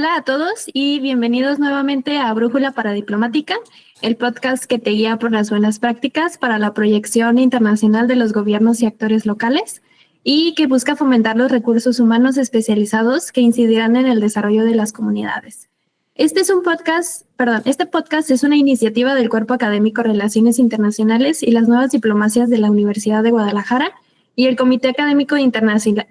Hola a todos y bienvenidos nuevamente a Brújula Paradiplomática, el podcast que te guía por las buenas prácticas para la proyección internacional de los gobiernos y actores locales y que busca fomentar los recursos humanos especializados que incidirán en el desarrollo de las comunidades. Este podcast es una iniciativa del Cuerpo Académico Relaciones Internacionales y las Nuevas Diplomacias de la Universidad de Guadalajara y el Comité Académico de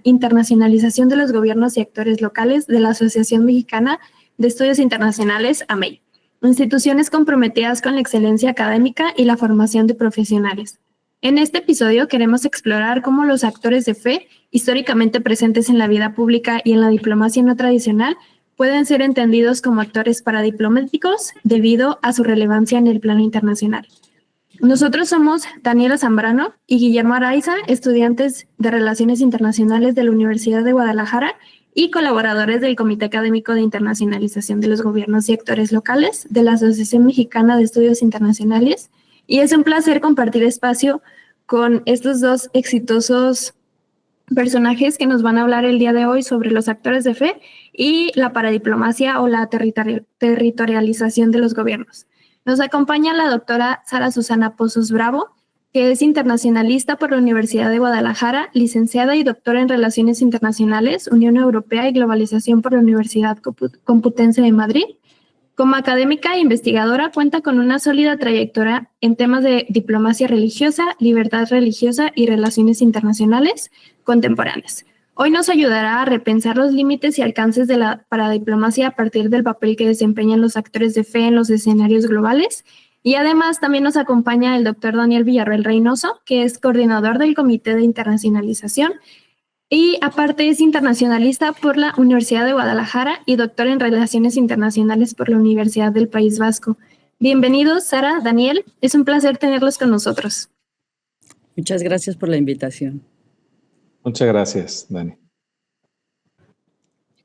Internacionalización de los Gobiernos y Actores Locales de la Asociación Mexicana de Estudios Internacionales, AMEI, instituciones comprometidas con la excelencia académica y la formación de profesionales. En este episodio queremos explorar cómo los actores de fe, históricamente presentes en la vida pública y en la diplomacia no tradicional, pueden ser entendidos como actores paradiplomáticos debido a su relevancia en el plano internacional. Nosotros somos Daniela Zambrano y Guillermo Araiza, estudiantes de Relaciones Internacionales de la Universidad de Guadalajara y colaboradores del Comité Académico de Internacionalización de los Gobiernos y Actores Locales de la Asociación Mexicana de Estudios Internacionales. Y es un placer compartir espacio con estos dos exitosos personajes que nos van a hablar el día de hoy sobre los actores de fe y la paradiplomacia o la territorialización de los gobiernos. Nos acompaña la doctora Sara Susana Pozos Bravo, que es internacionalista por la Universidad de Guadalajara, licenciada y doctora en Relaciones Internacionales, Unión Europea y Globalización por la Universidad Complutense de Madrid. Como académica e investigadora, cuenta con una sólida trayectoria en temas de diplomacia religiosa, libertad religiosa y relaciones internacionales contemporáneas. Hoy nos ayudará a repensar los límites y alcances de la paradiplomacia a partir del papel que desempeñan los actores de fe en los escenarios globales. Y además también nos acompaña el doctor Daniel Villarreal Reynoso, que es coordinador del Comité de Internacionalización y aparte es internacionalista por la Universidad de Guadalajara y doctor en Relaciones Internacionales por la Universidad del País Vasco. Bienvenidos, Sara, Daniel. Es un placer tenerlos con nosotros. Muchas gracias por la invitación. Muchas gracias, Dani.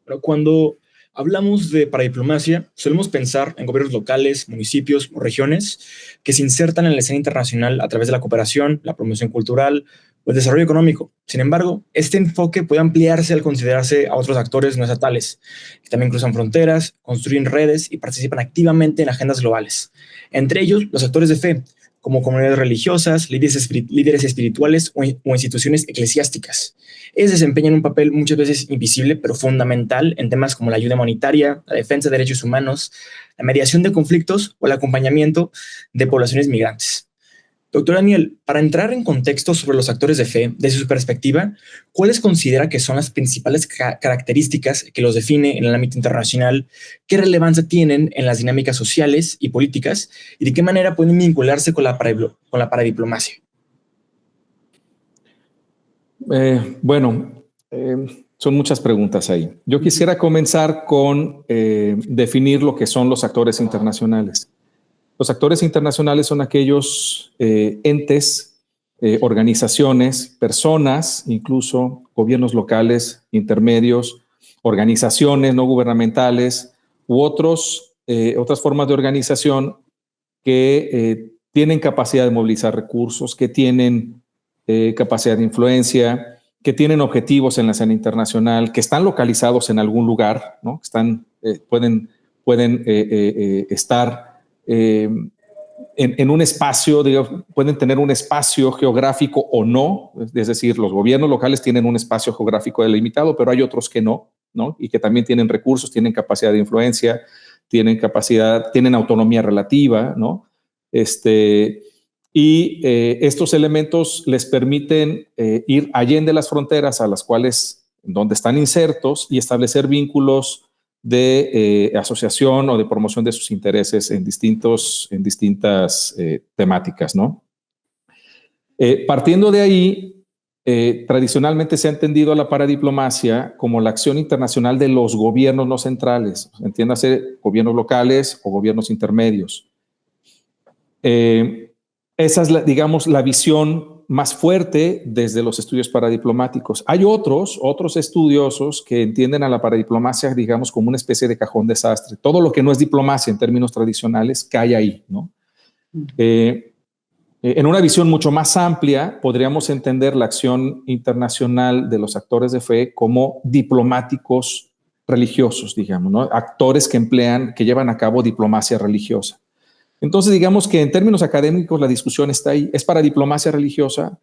Pero cuando hablamos de paradiplomacia, solemos pensar en gobiernos locales, municipios o regiones que se insertan en la escena internacional a través de la cooperación, la promoción cultural o el desarrollo económico. Sin embargo, este enfoque puede ampliarse al considerarse a otros actores no estatales, que también cruzan fronteras, construyen redes y participan activamente en agendas globales. Entre ellos, los actores de fe, como comunidades religiosas, líderes espirituales o instituciones eclesiásticas. Ellos desempeñan un papel muchas veces invisible, pero fundamental en temas como la ayuda humanitaria, la defensa de derechos humanos, la mediación de conflictos o el acompañamiento de poblaciones migrantes. Doctor Daniel, para entrar en contexto sobre los actores de fe, desde su perspectiva, ¿cuáles considera que son las principales características que los define en el ámbito internacional? ¿Qué relevancia tienen en las dinámicas sociales y políticas? ¿Y de qué manera pueden vincularse con la paradiplomacia? Son muchas preguntas ahí. Yo quisiera comenzar con definir lo que son los actores internacionales. Los actores internacionales son aquellos entes, organizaciones, personas, incluso gobiernos locales, intermedios, organizaciones no gubernamentales u otras formas de organización que tienen capacidad de movilizar recursos, que tienen capacidad de influencia, que tienen objetivos en la escena internacional, que están localizados en algún lugar, ¿no? Pueden estar en un espacio, digamos, pueden tener un espacio geográfico o no, es decir, los gobiernos locales tienen un espacio geográfico delimitado, pero hay otros que no, y que también tienen recursos, tienen capacidad de influencia, tienen autonomía relativa, ¿no? Estos elementos les permiten ir allende las fronteras donde están insertos y establecer vínculos de asociación o de promoción de sus intereses en distintas temáticas, ¿no? Partiendo de ahí, tradicionalmente se ha entendido a la paradiplomacia como la acción internacional de los gobiernos no centrales, entiéndase gobiernos locales o gobiernos intermedios. Esa es, digamos, la visión más fuerte desde los estudios paradiplomáticos. Hay otros estudiosos que entienden a la paradiplomacia, digamos, como una especie de cajón desastre. Todo lo que no es diplomacia en términos tradicionales cae ahí, ¿no? En una visión mucho más amplia, podríamos entender la acción internacional de los actores de fe como diplomáticos religiosos, digamos, ¿no? Actores que llevan a cabo diplomacia religiosa. Entonces, digamos que en términos académicos la discusión está ahí. ¿Es para diplomacia religiosa?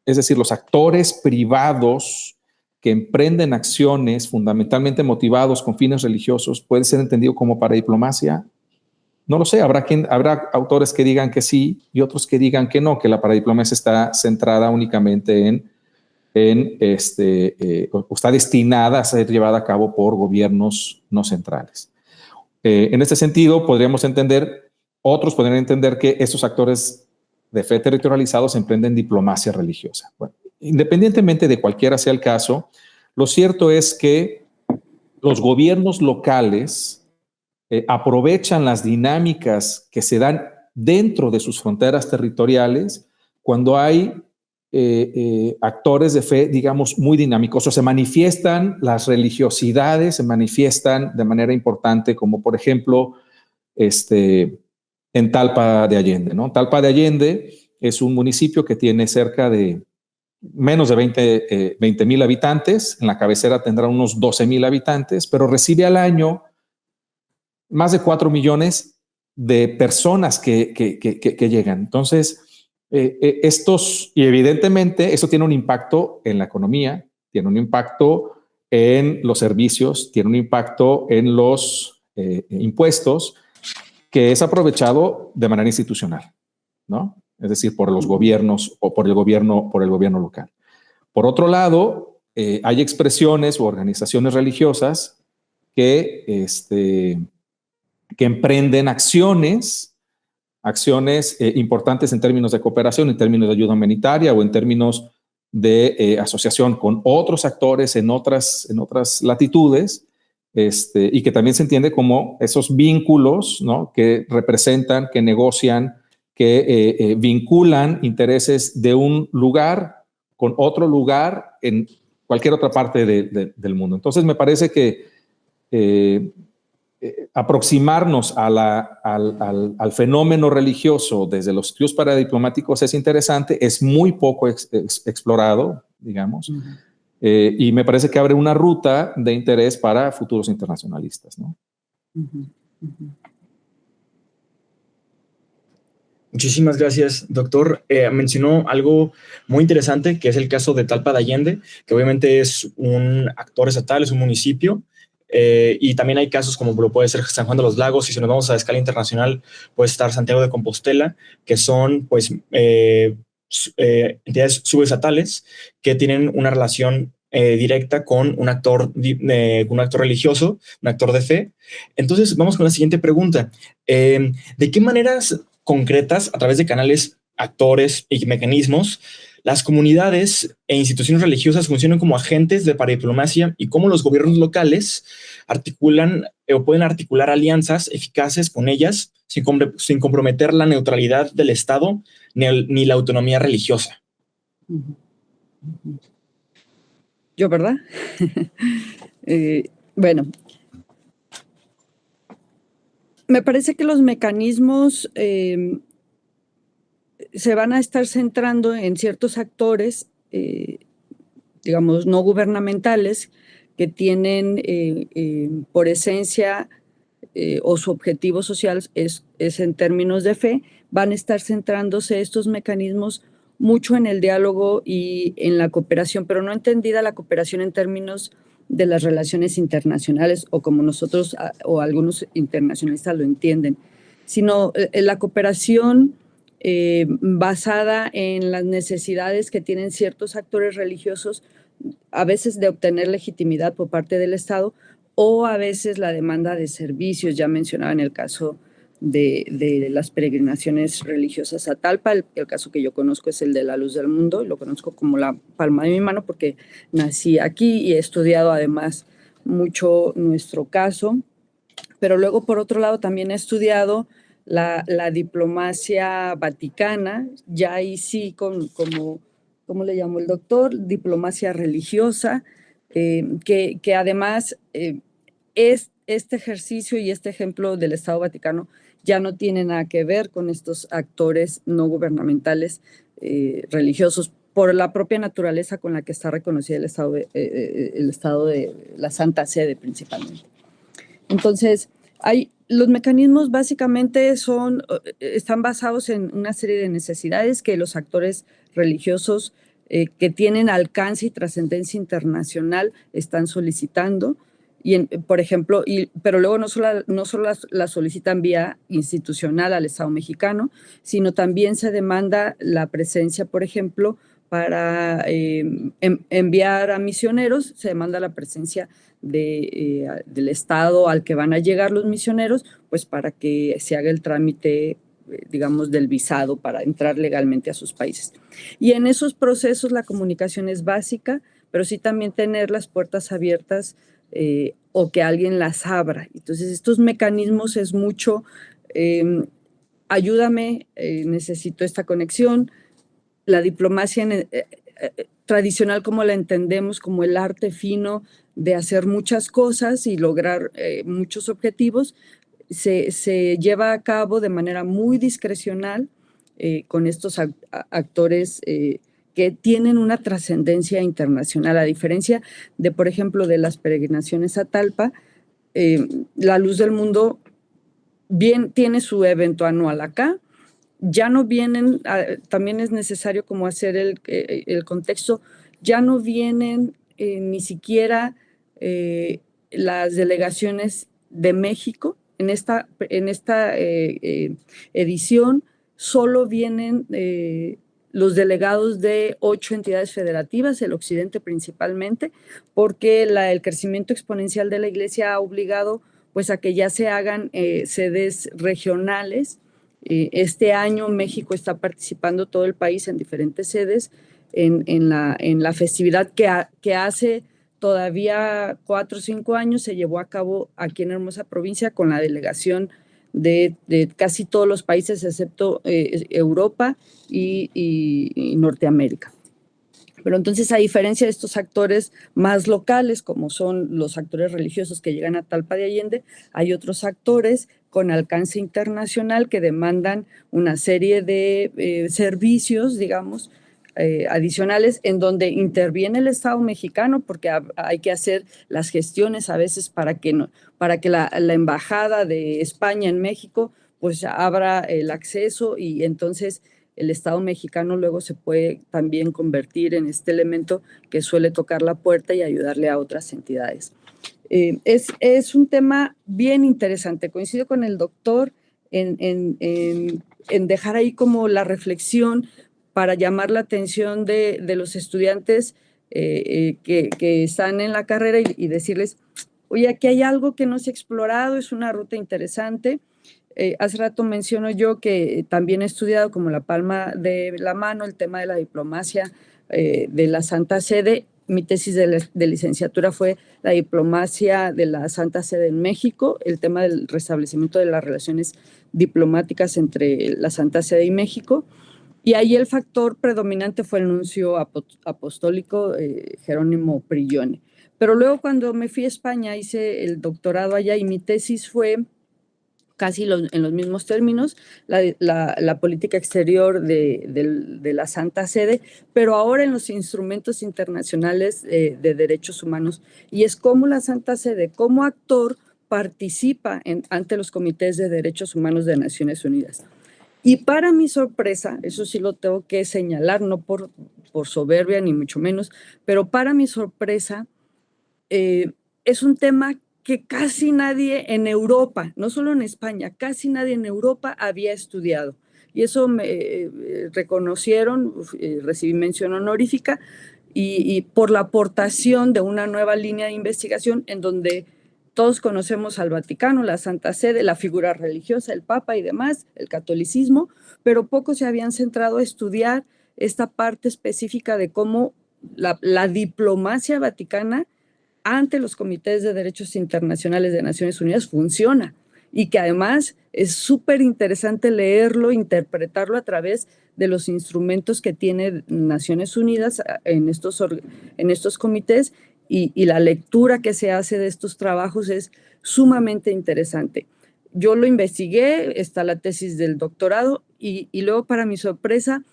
Es decir, los actores privados que emprenden acciones fundamentalmente motivados con fines religiosos, ¿puede ser entendido como para diplomacia? No lo sé, habrá autores que digan que sí y otros que digan que no, que la paradiplomacia está centrada únicamente o está destinada a ser llevada a cabo por gobiernos no centrales. En este sentido, otros podrían entender que estos actores de fe territorializados emprenden diplomacia religiosa. Bueno, independientemente de cualquiera sea el caso, lo cierto es que los gobiernos locales aprovechan las dinámicas que se dan dentro de sus fronteras territoriales cuando hay actores de fe, digamos, muy dinámicos, o se manifiestan las religiosidades, se manifiestan de manera importante, como por ejemplo, en Talpa de Allende, ¿no? Talpa de Allende es un municipio que tiene cerca de menos de 20,000 habitantes, en la cabecera tendrá unos 12,000 habitantes, pero recibe al año más de 4 millones de personas que llegan. Entonces, y evidentemente eso tiene un impacto en la economía, tiene un impacto en los servicios, tiene un impacto en los impuestos, que es aprovechado de manera institucional, ¿no? Es decir, por los gobiernos o por el gobierno local. Por otro lado, hay expresiones o organizaciones religiosas que emprenden acciones importantes en términos de cooperación, en términos de ayuda humanitaria o en términos de asociación con otros actores en otras latitudes, y que también se entiende como esos vínculos, ¿no? Que representan, que negocian, que vinculan intereses de un lugar con otro lugar en cualquier otra parte del mundo. Entonces me parece que aproximarnos al fenómeno religioso desde los estudios paradiplomáticos es interesante, es muy poco explorado, digamos, y me parece que abre una ruta de interés para futuros internacionalistas, ¿no? Muchísimas gracias, doctor. Mencionó algo muy interesante, que es el caso de Talpa de Allende, que obviamente es un actor estatal, es un municipio, y también hay casos como lo puede ser San Juan de los Lagos, y si nos vamos a escala internacional, puede estar Santiago de Compostela, que son pues entidades subestatales que tienen una relación directa con un actor religioso, un actor de fe. Entonces, vamos con la siguiente pregunta. ¿De qué maneras concretas, a través de canales, actores y mecanismos, las comunidades e instituciones religiosas funcionan como agentes de paradiplomacia y cómo los gobiernos locales articulan o pueden articular alianzas eficaces con ellas sin comprometer la neutralidad del Estado ni la autonomía religiosa? Yo, ¿verdad? Bueno, me parece que los mecanismos se van a estar centrando en ciertos actores, digamos, no gubernamentales, que tienen por esencia o su objetivo social es en términos de fe. Van a estar centrándose estos mecanismos mucho en el diálogo y en la cooperación, pero no entendida la cooperación en términos de las relaciones internacionales o como nosotros o algunos internacionalistas lo entienden, sino la cooperación basada en las necesidades que tienen ciertos actores religiosos, a veces de obtener legitimidad por parte del Estado o a veces la demanda de servicios. Ya mencionaba en el caso de las peregrinaciones religiosas a Talpa, el caso que yo conozco es el de la Luz del Mundo, lo conozco como la palma de mi mano porque nací aquí y he estudiado además mucho nuestro caso, pero luego por otro lado también he estudiado la diplomacia vaticana, ya ahí sí ¿cómo le llamó el doctor? Diplomacia religiosa, que además es este ejercicio y este ejemplo del Estado Vaticano ya no tiene nada que ver con estos actores no gubernamentales religiosos, por la propia naturaleza con la que está reconocida el Estado de la Santa Sede principalmente. Entonces, los mecanismos básicamente están basados en una serie de necesidades que los actores religiosos que tienen alcance y trascendencia internacional están solicitando. Por ejemplo, pero luego no solo la solicitan vía institucional al Estado mexicano, sino también se demanda la presencia, por ejemplo, para enviar a misioneros, se demanda la presencia del Estado al que van a llegar los misioneros, pues para que se haga el trámite, digamos, del visado para entrar legalmente a sus países. Y en esos procesos la comunicación es básica, pero sí también tener las puertas abiertas o que alguien las abra. Entonces, estos mecanismos es mucho, ayúdame, necesito esta conexión. La diplomacia tradicional, como la entendemos, como el arte fino de hacer muchas cosas y lograr muchos objetivos, se lleva a cabo de manera muy discrecional con estos actores que tienen una trascendencia internacional, a diferencia de, por ejemplo, de las peregrinaciones a Talpa. La Luz del Mundo bien tiene su evento anual acá, ya no vienen, también es necesario como hacer el contexto, ya no vienen ni siquiera las delegaciones de México. En esta edición solo vienen los delegados de 8 entidades federativas, el occidente principalmente, porque el crecimiento exponencial de la Iglesia ha obligado pues, a que ya se hagan sedes regionales. Este año México está participando todo el país en diferentes sedes en la festividad que hace todavía 4 o 5 años se llevó a cabo aquí en Hermosa Provincia con la delegación de casi todos los países excepto Europa y Norteamérica. Pero entonces, a diferencia de estos actores más locales, como son los actores religiosos que llegan a Talpa de Allende, hay otros actores con alcance internacional que demandan una serie de servicios, digamos, adicionales en donde interviene el Estado mexicano porque hay que hacer las gestiones a veces para que la Embajada de España en México pues abra el acceso y entonces el Estado mexicano luego se puede también convertir en este elemento que suele tocar la puerta y ayudarle a otras entidades. Es un tema bien interesante. Coincido con el doctor en dejar ahí como la reflexión para llamar la atención de los estudiantes que están en la carrera y decirles, oye, aquí hay algo que no se ha explorado, es una ruta interesante. Hace rato menciono yo que también he estudiado como la palma de la mano el tema de la diplomacia de la Santa Sede. Mi tesis de licenciatura fue la diplomacia de la Santa Sede en México, el tema del restablecimiento de las relaciones diplomáticas entre la Santa Sede y México. Y ahí el factor predominante fue el nuncio apostólico Jerónimo Prillone. Pero luego cuando me fui a España hice el doctorado allá y mi tesis fue casi en los mismos términos, la política exterior de la Santa Sede, pero ahora en los instrumentos internacionales de derechos humanos. Y es cómo la Santa Sede, como actor, participa ante los comités de derechos humanos de Naciones Unidas. Y para mi sorpresa, eso sí lo tengo que señalar, no por soberbia ni mucho menos, pero para mi sorpresa es un tema que casi nadie en Europa, no solo en España, casi nadie en Europa había estudiado. Y eso me reconocieron, recibí mención honorífica y por la aportación de una nueva línea de investigación en donde todos conocemos al Vaticano, la Santa Sede, la figura religiosa, el Papa y demás, el catolicismo, pero pocos se habían centrado a estudiar esta parte específica de cómo la diplomacia vaticana ante los comités de derechos internacionales de Naciones Unidas funciona y que además es súper interesante leerlo, interpretarlo a través de los instrumentos que tiene Naciones Unidas en estos comités y la lectura que se hace de estos trabajos es sumamente interesante. Yo lo investigué, está la tesis del doctorado y luego para mi sorpresa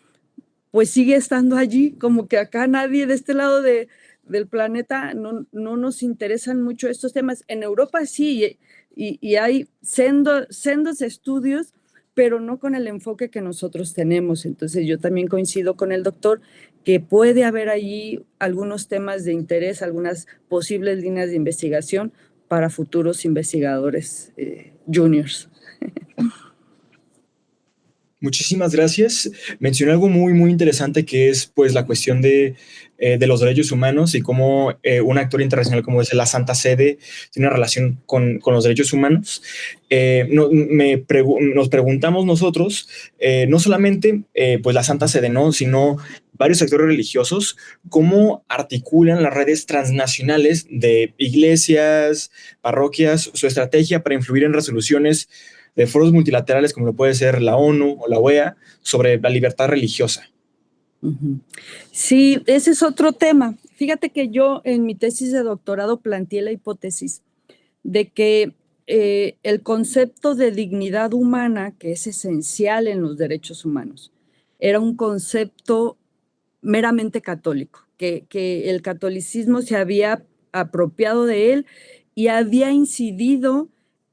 pues sigue estando allí, como que acá nadie de este lado del planeta no nos interesan mucho estos temas. En Europa sí, y hay sendos estudios, pero no con el enfoque que nosotros tenemos. Entonces yo también coincido con el doctor que puede haber allí algunos temas de interés, algunas posibles líneas de investigación para futuros investigadores juniors. Muchísimas gracias. Mencioné algo muy, muy interesante que es pues la cuestión de los derechos humanos y cómo un actor internacional como es la Santa Sede tiene una relación con los derechos humanos. Nos preguntamos nosotros, no solamente pues la Santa Sede, ¿no? Sino varios actores religiosos, cómo articulan las redes transnacionales de iglesias, parroquias, su estrategia para influir en resoluciones de foros multilaterales como lo puede ser la ONU o la OEA sobre la libertad religiosa. Sí, ese es otro tema. Fíjate que yo en mi tesis de doctorado planteé la hipótesis de que el concepto de dignidad humana, que es esencial en los derechos humanos, era un concepto meramente católico, que el catolicismo se había apropiado de él y había incidido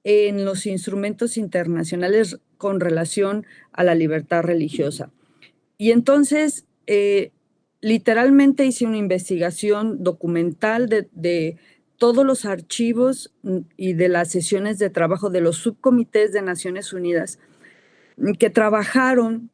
en los instrumentos internacionales con relación a la libertad religiosa. Y entonces, literalmente hice una investigación documental de todos los archivos y de las sesiones de trabajo de los subcomités de Naciones Unidas que trabajaron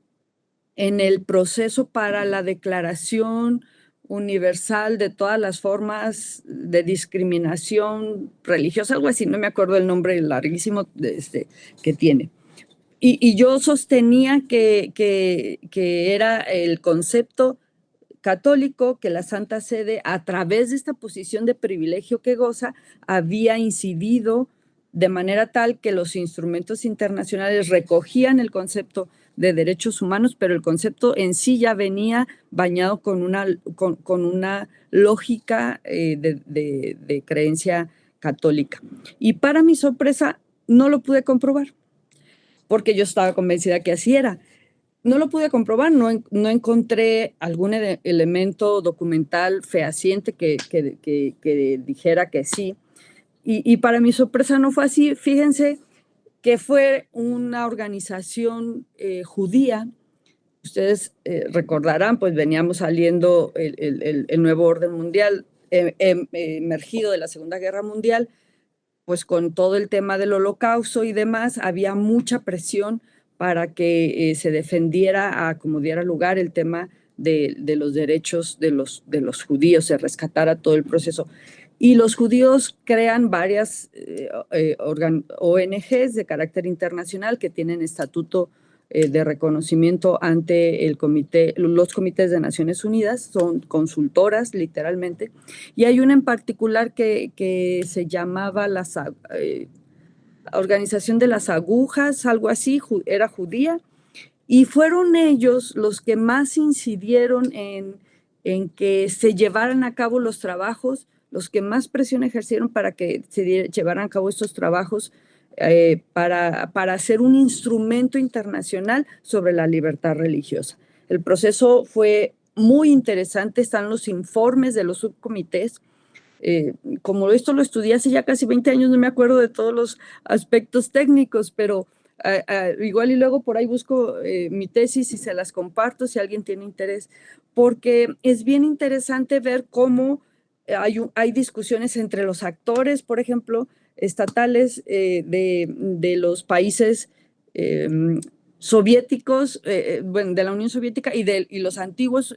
en el proceso para la Declaración Universal de todas las formas de discriminación religiosa, algo así, no me acuerdo el nombre larguísimo que tiene. Y yo sostenía que era el concepto católico que la Santa Sede, a través de esta posición de privilegio que goza, había incidido de manera tal que los instrumentos internacionales recogían el concepto de derechos humanos, pero el concepto en sí ya venía bañado con una lógica de creencia católica. Y para mi sorpresa, no lo pude comprobar, porque yo estaba convencida que así era. No lo pude comprobar, no encontré algún elemento documental fehaciente que dijera que sí. Y para mi sorpresa no fue así. Fíjense que fue una organización judía. Ustedes recordarán, pues veníamos saliendo el nuevo orden mundial, emergido de la Segunda Guerra Mundial, pues con todo el tema del Holocausto y demás, había mucha presión para que se defendiera, como diera lugar, el tema de los derechos de los judíos, se rescatara todo el proceso. Y los judíos crean varias ONGs de carácter internacional que tienen estatuto de reconocimiento ante los comités de Naciones Unidas, son consultoras literalmente, y hay una en particular que se llamaba la Organización de las Agujas, algo así, era judía, y fueron ellos los que más incidieron en que se llevaran a cabo los trabajos, los que más presión ejercieron para que se llevaran a cabo estos trabajos para hacer un instrumento internacional sobre la libertad religiosa. El proceso fue muy interesante, están los informes de los subcomités. Como esto lo estudié hace ya casi 20 años, no me acuerdo de todos los aspectos técnicos, pero igual y luego por ahí busco mi tesis y se las comparto si alguien tiene interés, porque es bien interesante ver cómo hay discusiones entre los actores, por ejemplo, estatales de los países soviéticos, bueno, de la Unión Soviética y los antiguos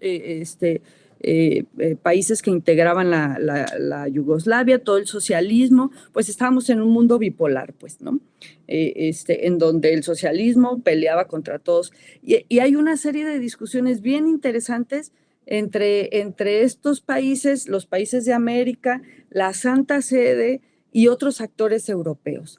países que integraban la Yugoslavia, todo el socialismo, pues estábamos en un mundo bipolar, pues, ¿no? En donde el socialismo peleaba contra todos. Y hay una serie de discusiones bien interesantes entre estos países, los países de América, la Santa Sede y otros actores europeos.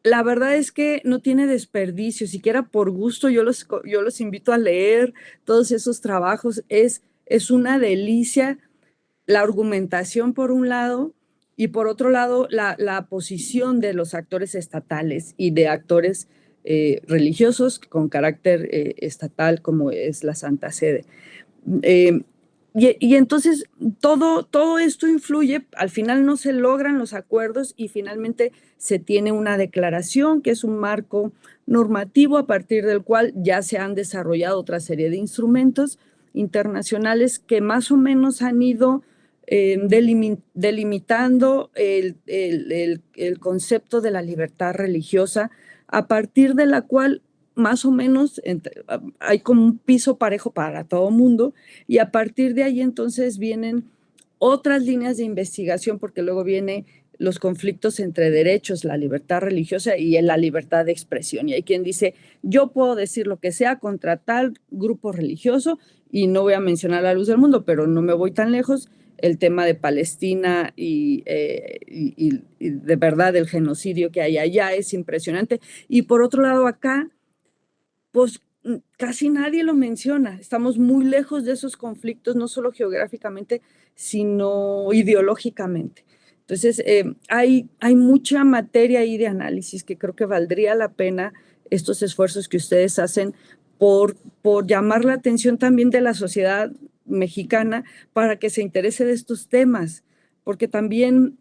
La verdad es que no tiene desperdicio, siquiera por gusto yo los invito a leer todos esos trabajos. Es una delicia la argumentación por un lado y por otro lado la posición de los actores estatales y de actores religiosos con carácter estatal, como es la Santa Sede. Y entonces todo esto influye, al final no se logran los acuerdos y finalmente se tiene una declaración que es un marco normativo a partir del cual ya se han desarrollado otra serie de instrumentos internacionales que más o menos han ido delimitando el concepto de la libertad religiosa, a partir de la cual más o menos hay como un piso parejo para todo mundo, y a partir de ahí entonces vienen otras líneas de investigación, porque luego vienen los conflictos entre derechos, la libertad religiosa y la libertad de expresión. Y hay quien dice, yo puedo decir lo que sea contra tal grupo religioso, y no voy a mencionar la luz del mundo, pero no me voy tan lejos, el tema de Palestina y de verdad el genocidio que hay allá es impresionante. Y por otro lado acá, pues casi nadie lo menciona. Estamos muy lejos de esos conflictos, no solo geográficamente, sino ideológicamente. Entonces, hay mucha materia ahí de análisis que creo que valdría la pena estos esfuerzos que ustedes hacen por llamar la atención también de la sociedad mexicana para que se interese de estos temas, porque también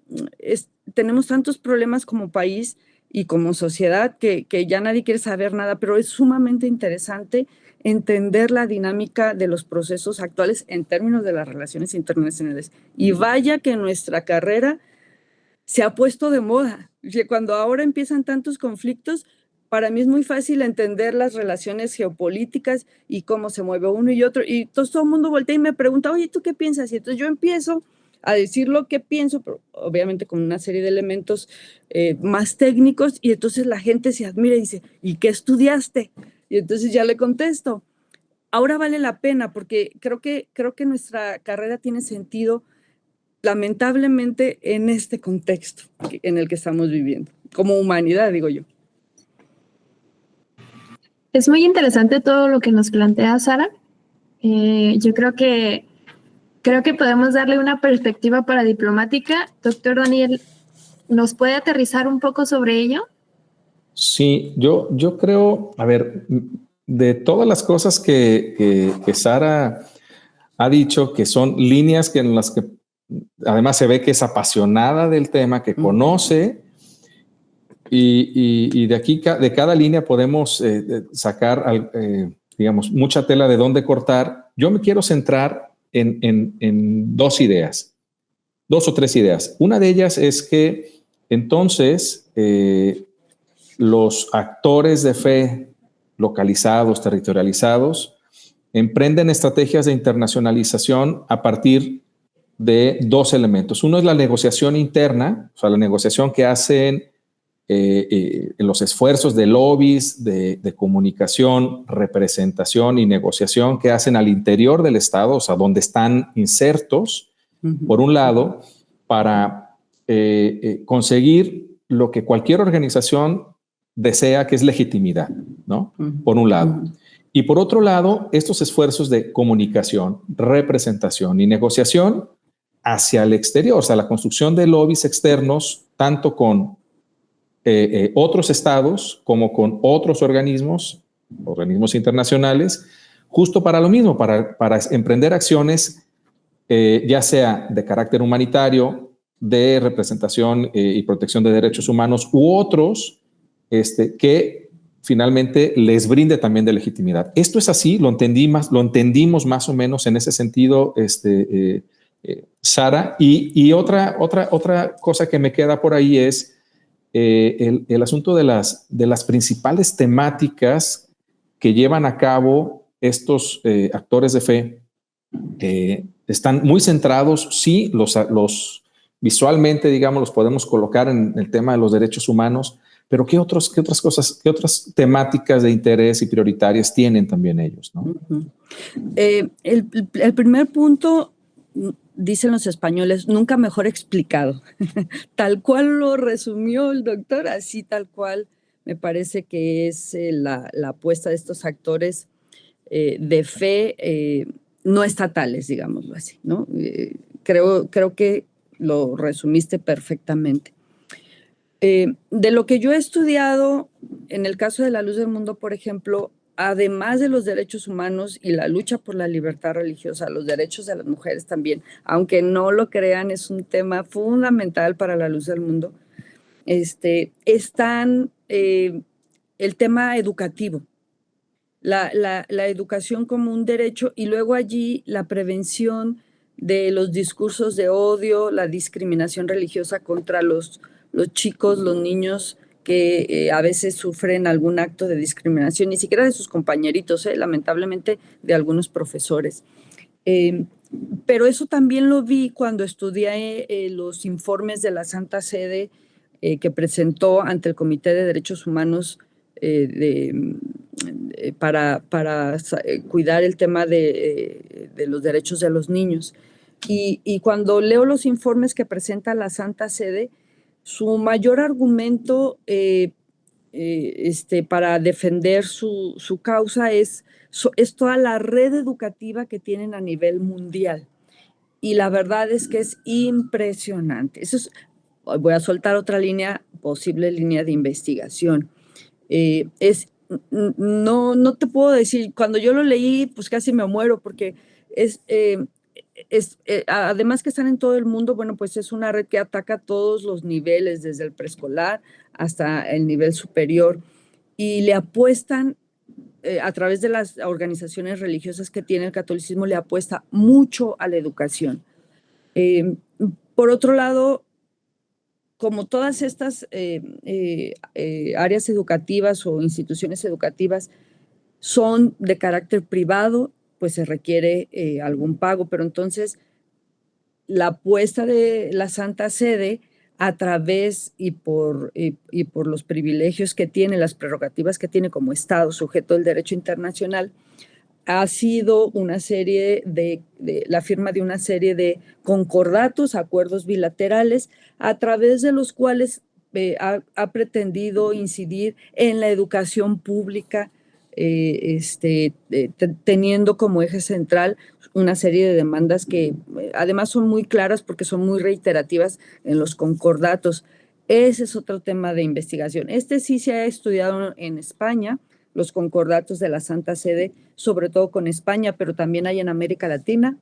tenemos tantos problemas como país y como sociedad que ya nadie quiere saber nada, pero es sumamente interesante entender la dinámica de los procesos actuales en términos de las relaciones internacionales. Y vaya que nuestra carrera se ha puesto de moda. Cuando ahora empiezan tantos conflictos, para mí es muy fácil entender las relaciones geopolíticas y cómo se mueve uno y otro. Y todo el mundo voltea y me pregunta, oye, ¿tú qué piensas? Y entonces yo empiezo a decir lo que pienso, pero obviamente con una serie de elementos más técnicos, y entonces la gente se admira y dice, ¿y qué estudiaste? Y entonces ya le contesto. Ahora vale la pena porque creo que nuestra carrera tiene sentido, lamentablemente, en este contexto en el que estamos viviendo, como humanidad, digo yo. Es muy interesante todo lo que nos plantea Sara. Yo creo que podemos darle una perspectiva paradiplomática. Doctor Daniel, ¿nos puede aterrizar un poco sobre ello? Sí, yo creo, a ver, de todas las cosas que Sara ha dicho, que son líneas en las que además se ve que es apasionada del tema, que conoce, y de aquí, de cada línea podemos sacar, digamos, mucha tela de dónde cortar. Yo me quiero centrar en dos o tres ideas. Una de ellas es que entonces los actores de fe localizados, territorializados, emprenden estrategias de internacionalización a partir de dos elementos. Uno es la negociación interna, o sea, la negociación que hacen en los esfuerzos de lobbies, de comunicación, representación y negociación que hacen al interior del Estado, o sea, donde están insertos, por un lado, para conseguir lo que cualquier organización desea, que es legitimidad, ¿no? Por un lado. Y por otro lado, estos esfuerzos de comunicación, representación y negociación hacia el exterior, o sea, la construcción de lobbies externos, tanto con otros estados como con otros organismos internacionales, justo para lo mismo, para emprender acciones, ya sea de carácter humanitario, de representación y protección de derechos humanos u otros que finalmente les brinde también de legitimidad. Esto es así, lo entendimos más o menos en ese sentido, Sara. Y otra cosa que me queda por ahí es el asunto de las principales temáticas que llevan a cabo estos actores de fe. Están muy centrados, sí, los visualmente, digamos, los podemos colocar en el tema de los derechos humanos, pero ¿qué otras temáticas de interés y prioritarias tienen también ellos, ¿no? El primer punto, dicen los españoles, nunca mejor explicado. Tal cual lo resumió el doctor, así tal cual me parece que es la apuesta de estos actores de fe no estatales, digámoslo así, ¿no? Creo que lo resumiste perfectamente. De lo que yo he estudiado, en el caso de La Luz del Mundo, por ejemplo, además de los derechos humanos y la lucha por la libertad religiosa, los derechos de las mujeres también, aunque no lo crean, es un tema fundamental para La Luz del Mundo, están el tema educativo, la educación como un derecho, y luego allí la prevención de los discursos de odio, la discriminación religiosa contra los chicos, los niños que a veces sufren algún acto de discriminación, ni siquiera de sus compañeritos, lamentablemente de algunos profesores. Pero eso también lo vi cuando estudié los informes de la Santa Sede que presentó ante el Comité de Derechos Humanos para cuidar el tema de los derechos de los niños. Y cuando leo los informes que presenta la Santa Sede, su mayor argumento para defender su causa es toda la red educativa que tienen a nivel mundial. Y la verdad es que es impresionante. Voy a soltar otra posible línea de investigación. No te puedo decir, cuando yo lo leí, pues casi me muero, porque además que están en todo el mundo, bueno, pues es una red que ataca todos los niveles, desde el preescolar hasta el nivel superior, y le apuestan, a través de las organizaciones religiosas que tiene el catolicismo, le apuesta mucho a la educación. Por otro lado, como todas estas áreas educativas o instituciones educativas son de carácter privado, pues se requiere algún pago, pero entonces la apuesta de la Santa Sede a través y por los privilegios que tiene, las prerrogativas que tiene como Estado sujeto del derecho internacional, ha sido la firma de una serie de concordatos, acuerdos bilaterales, a través de los cuales ha pretendido incidir en la educación pública, teniendo como eje central una serie de demandas que además son muy claras porque son muy reiterativas en los concordatos. Ese es otro tema de investigación. Sí se ha estudiado en España, los concordatos de la Santa Sede, sobre todo con España, pero también hay en América Latina.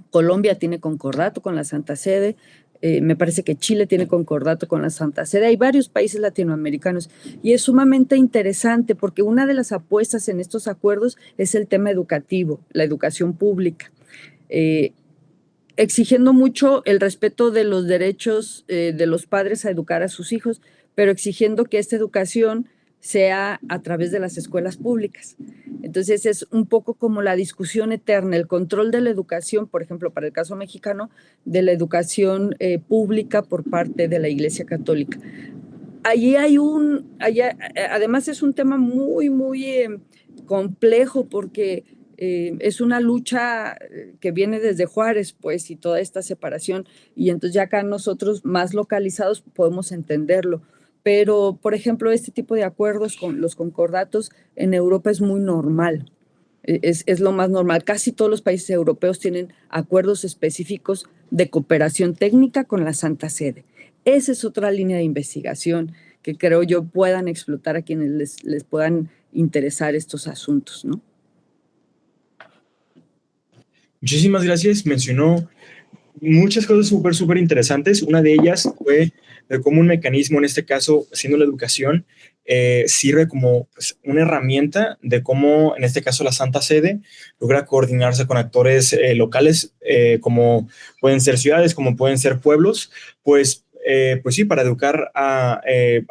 Colombia tiene concordato con la Santa Sede, me parece que Chile tiene concordato con la Santa Sede, hay varios países latinoamericanos, y es sumamente interesante porque una de las apuestas en estos acuerdos es el tema educativo, la educación pública, exigiendo mucho el respeto de los derechos de los padres a educar a sus hijos, pero exigiendo que esta educación sea a través de las escuelas públicas. Entonces es un poco como la discusión eterna, el control de la educación, por ejemplo, para el caso mexicano, de la educación pública por parte de la Iglesia Católica. Allí además es un tema muy, muy complejo porque es una lucha que viene desde Juárez, pues, y toda esta separación, y entonces ya acá nosotros más localizados podemos entenderlo. Pero, por ejemplo, este tipo de acuerdos con los concordatos en Europa es muy normal, es lo más normal. Casi todos los países europeos tienen acuerdos específicos de cooperación técnica con la Santa Sede. Esa es otra línea de investigación que creo yo puedan explotar a quienes les puedan interesar estos asuntos, ¿no? Muchísimas gracias. Mencionó muchas cosas súper interesantes. Una de ellas fue de cómo un mecanismo, en este caso, siendo la educación, sirve como pues, una herramienta de cómo, en este caso, la Santa Sede logra coordinarse con actores locales, como pueden ser ciudades, como pueden ser pueblos, pues sí, para educar a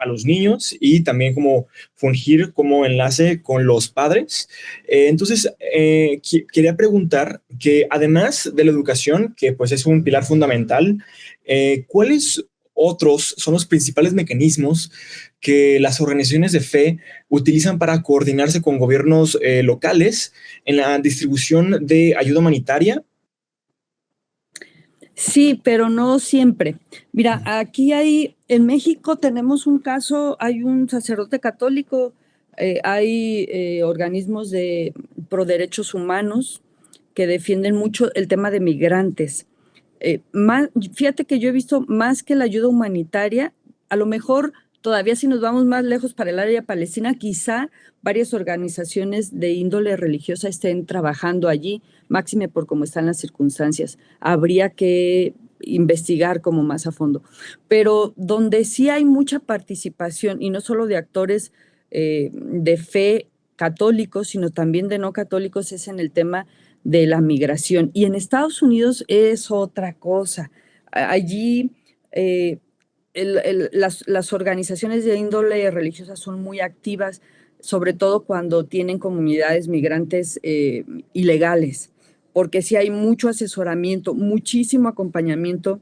los niños y también como fungir como enlace con los padres. Entonces, quería preguntar que además de la educación, que pues es un pilar fundamental, ¿cuáles otros son los principales mecanismos que las organizaciones de fe utilizan para coordinarse con gobiernos locales en la distribución de ayuda humanitaria? Sí, pero no siempre. Mira, aquí en México tenemos un caso, hay un sacerdote católico, hay organismos pro derechos humanos que defienden mucho el tema de migrantes. Fíjate que yo he visto más que la ayuda humanitaria, A lo mejor todavía si nos vamos más lejos para el área palestina, quizá varias organizaciones de índole religiosa estén trabajando allí, máxime por cómo están las circunstancias. Habría que investigar como más a fondo. Pero donde sí hay mucha participación, y no solo de actores de fe católicos, sino también de no católicos, es en el tema de la migración. Y en Estados Unidos es otra cosa. Allí las organizaciones de índole religiosa son muy activas, sobre todo cuando tienen comunidades migrantes ilegales, porque sí hay mucho asesoramiento, muchísimo acompañamiento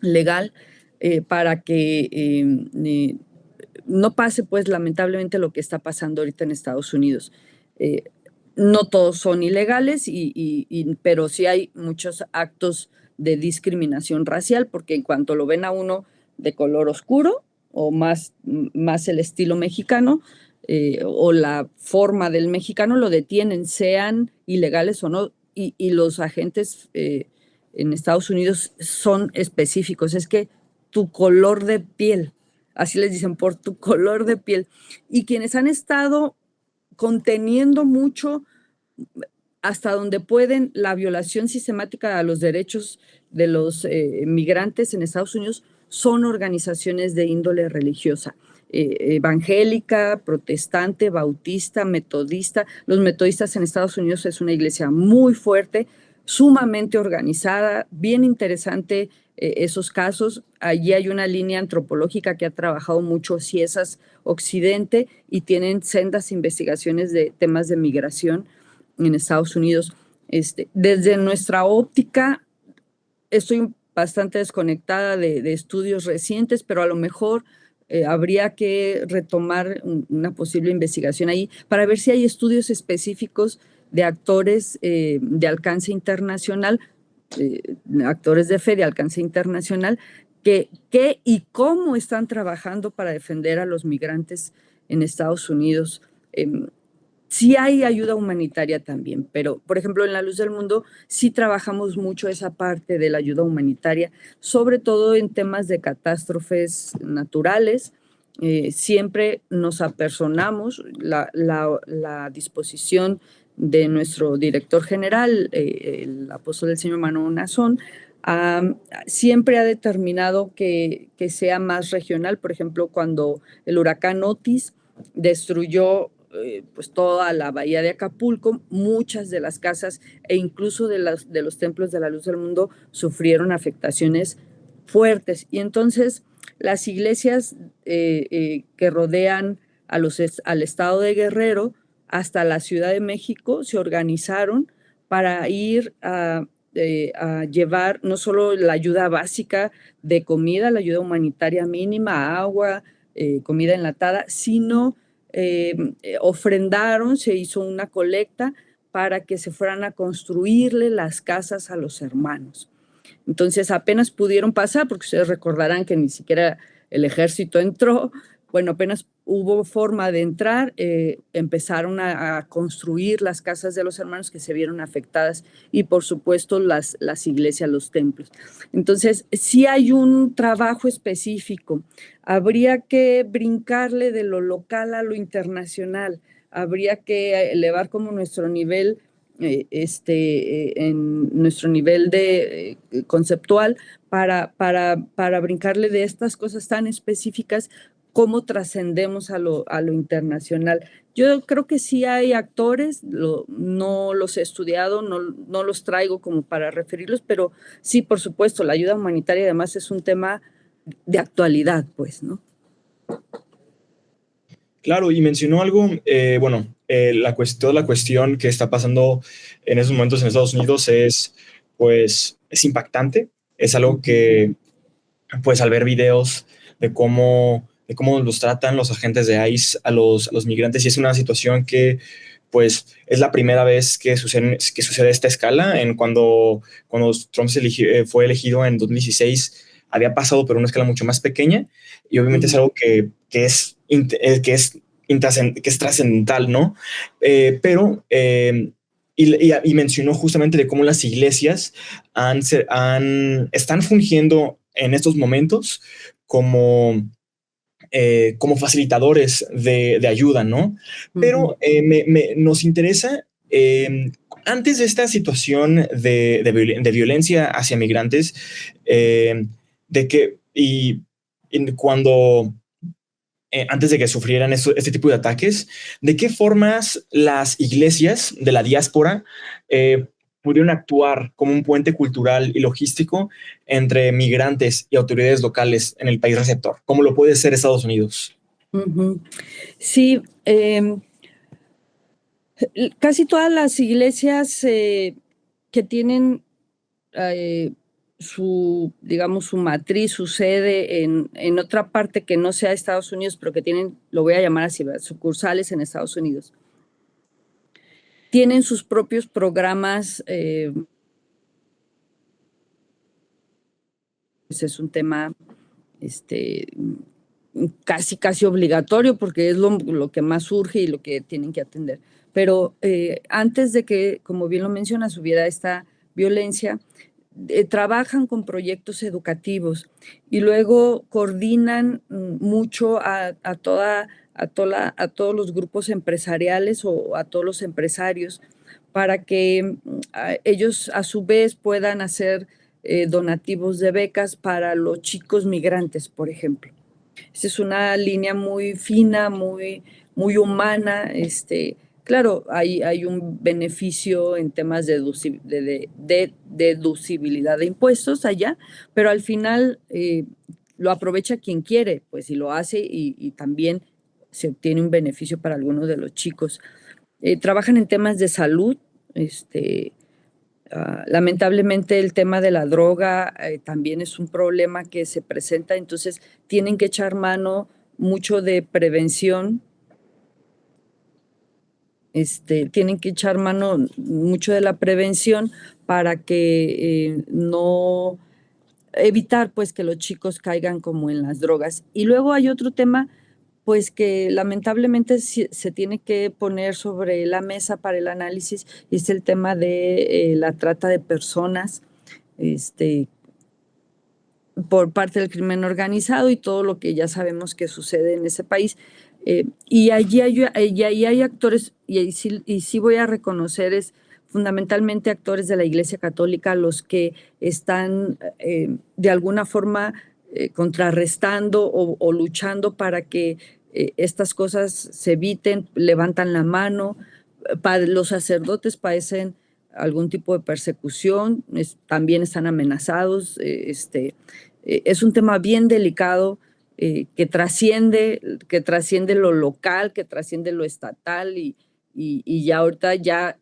legal para que no pase, pues, lamentablemente lo que está pasando ahorita en Estados Unidos. No todos son ilegales, pero sí hay muchos actos de discriminación racial, porque en cuanto lo ven a uno de color oscuro o más el estilo mexicano o la forma del mexicano, lo detienen, sean ilegales o no, y los agentes en Estados Unidos son específicos, es que tu color de piel, así les dicen, por tu color de piel. Y quienes han estado conteniendo mucho, hasta donde pueden, la violación sistemática a los derechos de los migrantes en Estados Unidos son organizaciones de índole religiosa, evangélica, protestante, bautista, metodista. Los metodistas en Estados Unidos es una iglesia muy fuerte, sumamente organizada, bien interesante esos casos. Allí hay una línea antropológica que ha trabajado mucho CIESAS Occidente y tienen sendas investigaciones de temas de migración en Estados Unidos. Desde nuestra óptica, estoy bastante desconectada de estudios recientes, pero a lo mejor habría que retomar una posible investigación ahí para ver si hay estudios específicos de actores de alcance internacional, actores de fe de alcance internacional, que y cómo están trabajando para defender a los migrantes en Estados Unidos. Sí hay ayuda humanitaria también, pero, por ejemplo, en La Luz del Mundo sí trabajamos mucho esa parte de la ayuda humanitaria, sobre todo en temas de catástrofes naturales. Siempre nos apersonamos, la disposición de nuestro director general, el apóstol del Señor Manuel Nazón, siempre ha determinado que sea más regional. Por ejemplo, cuando el huracán Otis destruyó pues toda la bahía de Acapulco, muchas de las casas e incluso de los templos de la Luz del Mundo sufrieron afectaciones fuertes. Y entonces las iglesias que rodean al estado de Guerrero hasta la Ciudad de México se organizaron para ir a llevar no solo la ayuda básica de comida, la ayuda humanitaria mínima, agua, comida enlatada, sino ofrendaron, se hizo una colecta para que se fueran a construirle las casas a los hermanos. Entonces apenas pudieron pasar, porque ustedes recordarán que ni siquiera el ejército entró. Bueno, apenas hubo forma de entrar, empezaron a construir las casas de los hermanos que se vieron afectadas y, por supuesto, las iglesias, los templos. Entonces, sí hay un trabajo específico. Habría que brincarle de lo local a lo internacional. Habría que elevar como nuestro nivel, en nuestro nivel de conceptual para brincarle de estas cosas tan específicas. ¿Cómo trascendemos a lo internacional? Yo creo que sí hay actores, no los he estudiado, no los traigo como para referirlos, pero sí, por supuesto, la ayuda humanitaria además es un tema de actualidad, pues, ¿no? Claro, y mencionó algo, toda la cuestión que está pasando en esos momentos en Estados Unidos es impactante. Es algo que, pues, al ver videos de cómo los tratan los agentes de ICE a los migrantes, y es una situación que, pues, es la primera vez que sucede a esta escala. Cuando Trump fue elegido en 2016, había pasado, pero a una escala mucho más pequeña, y obviamente es algo que es trascendental, ¿no? Y mencionó justamente de cómo las iglesias están fungiendo en estos momentos como como facilitadores de ayuda, ¿no? Pero nos interesa, antes de esta situación de violencia hacia migrantes, antes de que sufrieran este tipo de ataques, ¿de qué formas las iglesias de la diáspora pudieron actuar como un puente cultural y logístico entre migrantes y autoridades locales en el país receptor, como lo puede ser Estados Unidos? Sí, casi todas las iglesias que tienen su matriz, su sede en otra parte que no sea Estados Unidos, pero que tienen, lo voy a llamar así, sucursales en Estados Unidos, tienen sus propios programas. Es un tema casi obligatorio porque es lo que más surge y lo que tienen que atender. Pero antes de que, como bien lo mencionas, hubiera esta violencia, trabajan con proyectos educativos y luego coordinan mucho a todos los grupos empresariales o a todos los empresarios para que ellos a su vez puedan hacer donativos de becas para los chicos migrantes, por ejemplo. Esa es una línea muy fina, muy humana. Claro, hay un beneficio en temas de deducibilidad de impuestos allá, pero al final lo aprovecha quien quiere, pues, y lo hace y también se obtiene un beneficio para algunos de los chicos. Trabajan en temas de salud. Lamentablemente el tema de la droga también es un problema que se presenta, entonces tienen que echar mano mucho de prevención. Tienen que echar mano mucho de la prevención para que no evitar pues que los chicos caigan como en las drogas. Y luego hay otro tema pues que lamentablemente se tiene que poner sobre la mesa para el análisis, y es el tema de la trata de personas por parte del crimen organizado y todo lo que ya sabemos que sucede en ese país. Y allí hay actores, y sí voy a reconocer, es fundamentalmente actores de la Iglesia Católica los que están de alguna forma contrarrestando o luchando para que estas cosas se eviten, levantan la mano. Los sacerdotes padecen algún tipo de persecución, también están amenazados. Es un tema bien delicado que trasciende lo local, que trasciende lo estatal y ya ahorita ya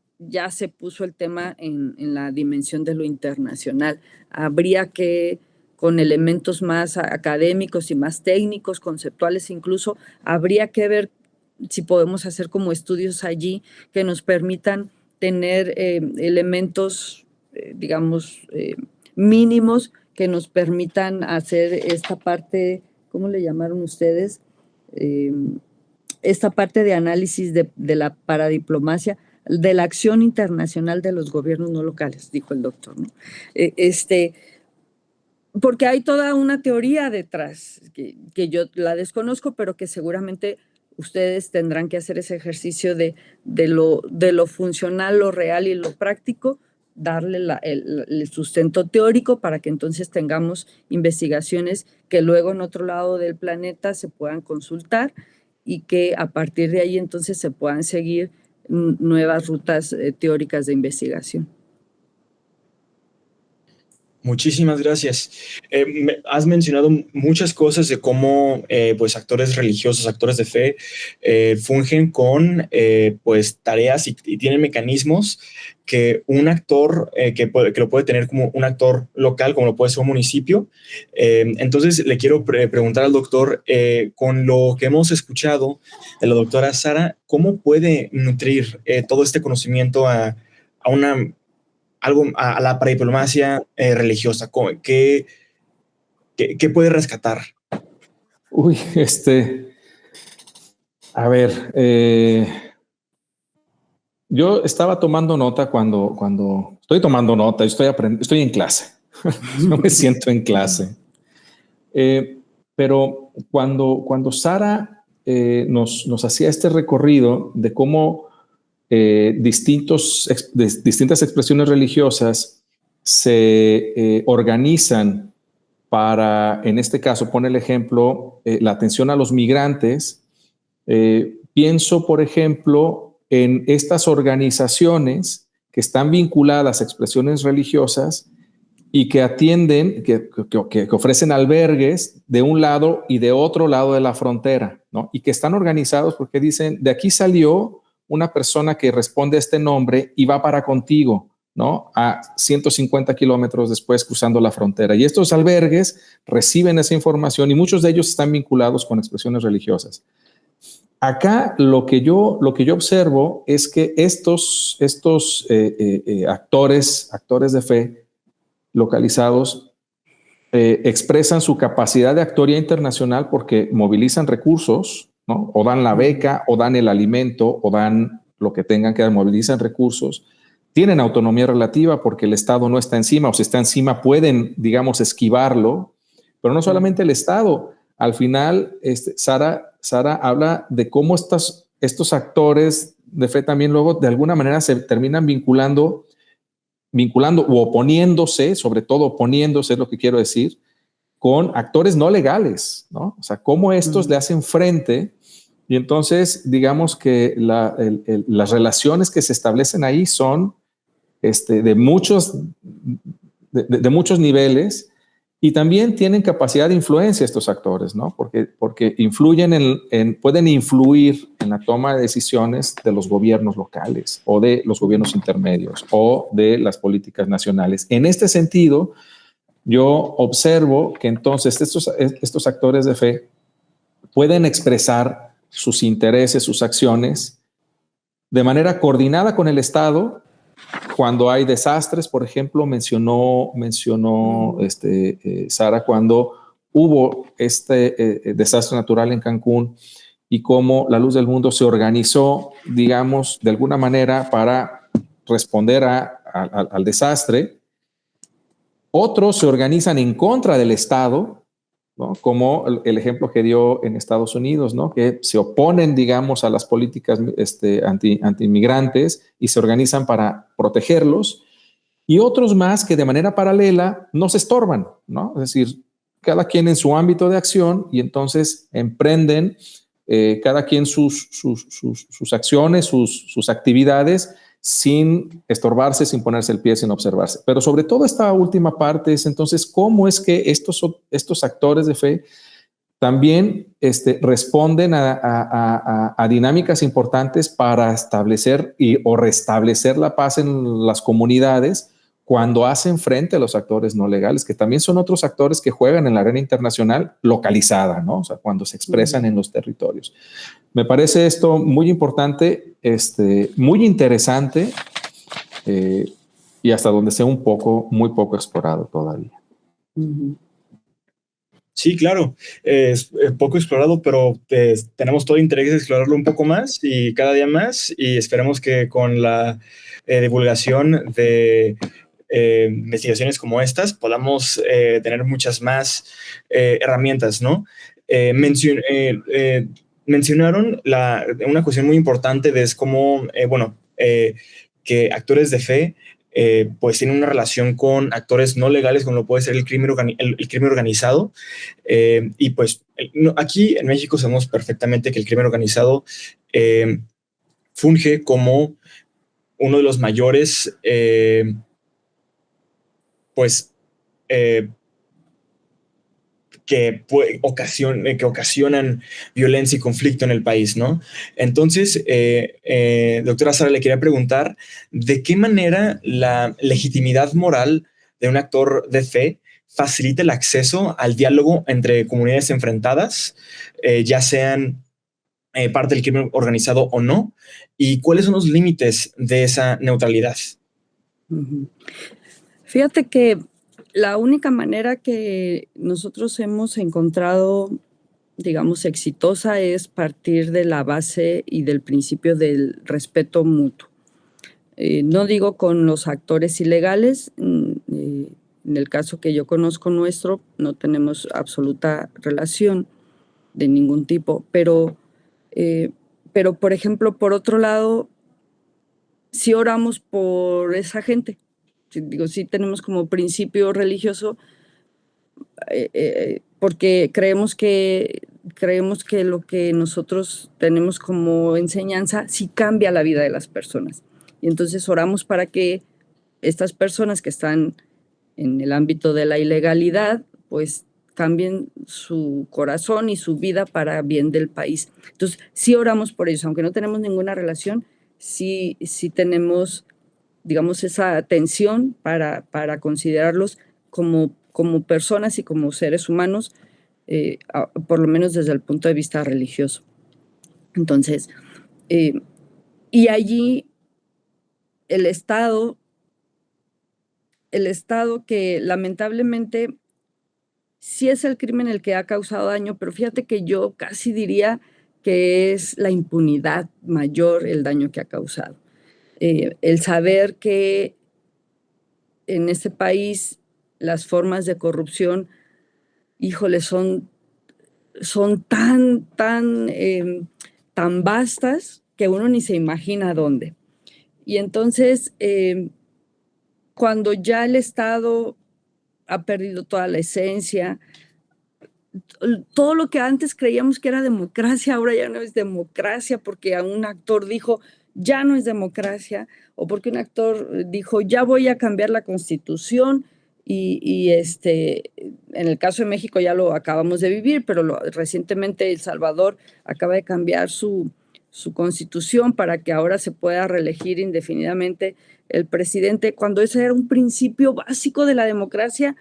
se puso el tema en la dimensión de lo internacional. Habría que, con elementos más académicos y más técnicos, conceptuales incluso, habría que ver si podemos hacer como estudios allí que nos permitan tener elementos, mínimos que nos permitan hacer esta parte, ¿cómo le llamaron ustedes? Esta parte de análisis de la paradiplomacia, de la acción internacional de los gobiernos no locales, dijo el doctor, ¿no? Porque hay toda una teoría detrás, que yo la desconozco, pero que seguramente ustedes tendrán que hacer ese ejercicio de lo funcional, lo real y lo práctico, darle el sustento teórico para que entonces tengamos investigaciones que luego en otro lado del planeta se puedan consultar y que a partir de ahí entonces se puedan seguir nuevas rutas teóricas de investigación. Muchísimas gracias. Has mencionado muchas cosas de cómo pues actores religiosos, actores de fe fungen con pues tareas y tienen mecanismos que un actor que lo puede tener como un actor local, como lo puede ser un municipio. Entonces le quiero preguntar al doctor, con lo que hemos escuchado de la doctora Sara, ¿cómo puede nutrir todo este conocimiento a la paradiplomacia religiosa? ¿Qué puede rescatar? Uy, a ver, yo estaba tomando nota cuando estoy tomando nota, estoy en clase, no me siento en clase. Pero cuando Sara nos hacía este recorrido de cómo distintas expresiones religiosas se organizan para, en este caso, pone el ejemplo, la atención a los migrantes, pienso, por ejemplo, en estas organizaciones que están vinculadas a expresiones religiosas y que atienden, que ofrecen albergues de un lado y de otro lado de la frontera, ¿no? Y que están organizados porque dicen, de aquí salió una persona que responde a este nombre y va para contigo, ¿no? A 150 kilómetros después cruzando la frontera. Y estos albergues reciben esa información y muchos de ellos están vinculados con expresiones religiosas. Acá lo que yo observo es que estos actores de fe localizados expresan su capacidad de actoría internacional porque movilizan recursos, ¿no? O dan la beca, o dan el alimento, o dan lo que tengan que dar, movilizan recursos. Tienen autonomía relativa porque el Estado no está encima, o si está encima pueden, digamos, esquivarlo, pero no solamente el Estado. Al final, Sara habla de cómo estos actores de fe también luego de alguna manera se terminan vinculando o oponiéndose, sobre todo oponiéndose es lo que quiero decir, con actores no legales, ¿no? O sea, cómo estos le hacen frente y entonces digamos que las relaciones que se establecen ahí son de muchos niveles y también tienen capacidad de influencia estos actores, ¿no? Porque pueden influir en la toma de decisiones de los gobiernos locales o de los gobiernos intermedios o de las políticas nacionales. En este sentido, yo observo que entonces estos actores de fe pueden expresar sus intereses, sus acciones de manera coordinada con el Estado. Cuando hay desastres, por ejemplo, mencionó Sara, cuando hubo desastre natural en Cancún y cómo la Luz del Mundo se organizó, digamos, de alguna manera para responder al desastre. Otros se organizan en contra del Estado, ¿no? Como el ejemplo que dio en Estados Unidos, ¿no? Que se oponen, digamos, a las políticas anti-inmigrantes y se organizan para protegerlos, y otros más que de manera paralela no se estorban, ¿no? Es decir, cada quien en su ámbito de acción y entonces emprenden cada quien sus acciones, sus actividades, sin estorbarse, sin ponerse el pie, sin observarse. Pero sobre todo esta última parte es entonces cómo es que estos actores de fe también responden a dinámicas importantes para establecer o restablecer la paz en las comunidades cuando hacen frente a los actores no legales, que también son otros actores que juegan en la arena internacional localizada, ¿no? O sea, cuando se expresan en los territorios. Me parece esto muy importante, muy interesante y hasta donde sea muy poco explorado todavía. Sí, claro, es poco explorado, pero tenemos todo interés de explorarlo un poco más y cada día más, y esperemos que con la divulgación de investigaciones como estas podamos tener muchas más herramientas, ¿no? Mencionaron una cuestión muy importante de cómo, que actores de fe pues tienen una relación con actores no legales, como lo puede ser el crimen organizado. Y pues aquí en México sabemos perfectamente que el crimen organizado funge como uno de los mayores que ocasionan violencia y conflicto en el país, ¿no? Entonces, doctora Sara, le quería preguntar, ¿de qué manera la legitimidad moral de un actor de fe facilita el acceso al diálogo entre comunidades enfrentadas, ya sean parte del crimen organizado o no? ¿Y cuáles son los límites de esa neutralidad? Fíjate que la única manera que nosotros hemos encontrado, digamos, exitosa es partir de la base y del principio del respeto mutuo. No digo con los actores ilegales, En el caso que yo conozco nuestro, no tenemos absoluta relación de ningún tipo, pero por ejemplo, por otro lado, sí oramos por esa gente. Sí tenemos como principio religioso, porque creemos que lo que nosotros tenemos como enseñanza sí cambia la vida de las personas. Y entonces oramos para que estas personas que están en el ámbito de la ilegalidad, pues cambien su corazón y su vida para bien del país. Entonces, sí oramos por ellos, aunque no tenemos ninguna relación, sí tenemos, digamos, esa atención para considerarlos como personas y como seres humanos, por lo menos desde el punto de vista religioso. Entonces, y allí el Estado que lamentablemente sí es el crimen el que ha causado daño, pero fíjate que yo casi diría que es la impunidad mayor el daño que ha causado. El saber que en este país las formas de corrupción, híjole, son tan vastas que uno ni se imagina dónde. Y entonces, cuando ya el Estado ha perdido toda la esencia, todo lo que antes creíamos que era democracia, ahora ya no es democracia, porque a un actor dijo, ya no es democracia, o porque un actor dijo, ya voy a cambiar la Constitución, y en el caso de México ya lo acabamos de vivir, pero recientemente El Salvador acaba de cambiar su Constitución para que ahora se pueda reelegir indefinidamente el presidente, cuando ese era un principio básico de la democracia,